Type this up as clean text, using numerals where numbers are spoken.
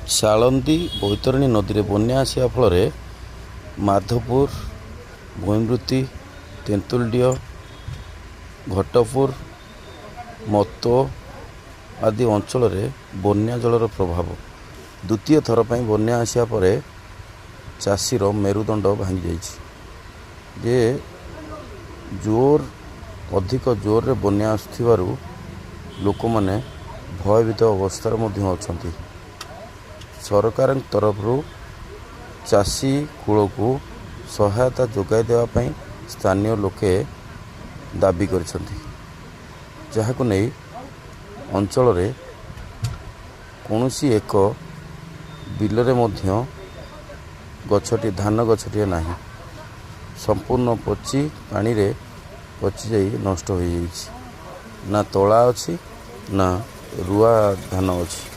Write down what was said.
ସାଳନ୍ଦୀ ବୈତରଣୀ ନଦୀରେ ବନ୍ୟା ଆସିବା ଫଳରେ ମାଧପୁର, ଭୂଇଁବୃତ୍ତି, ତେନ୍ତୁଲଡିହ, ଘଟପୁର, ମତୋ ଆଦି ଅଞ୍ଚଳରେ ବନ୍ୟା ଜଳର ପ୍ରଭାବ। ଦ୍ୱିତୀୟ ଥର ପାଇଁ ବନ୍ୟା ଆସିବା ପରେ ଚାଷୀର ମେରୁଦଣ୍ଡ ଭାଙ୍ଗି ଯାଇଛି। ଯେ ଅଧିକ ଜୋରରେ ବନ୍ୟା ଆସୁଥିବାରୁ ଲୋକମାନେ ଭୟଭୀତ ଅବସ୍ଥାରେ ମଧ୍ୟ ଅଛନ୍ତି। ସରକାରଙ୍କ ତରଫରୁ ଚାଷୀ କୂଳକୁ ସହାୟତା ଯୋଗାଇ ଦେବା ପାଇଁ ସ୍ଥାନୀୟ ଲୋକେ ଦାବି କରିଛନ୍ତି, ଯାହାକୁ ନେଇ ଅଞ୍ଚଳରେ କୌଣସି ଏକ ବିଲରେ ମଧ୍ୟ ଧାନ ଗଛଟିଏ ନାହିଁ। ସମ୍ପୂର୍ଣ୍ଣ ପଚି ପାଣିରେ ପଚିଯାଇ ନଷ୍ଟ ହୋଇଯାଇଛି। ନା ତଳା ଅଛି ନା ରୁଆ ଧାନ ଅଛି।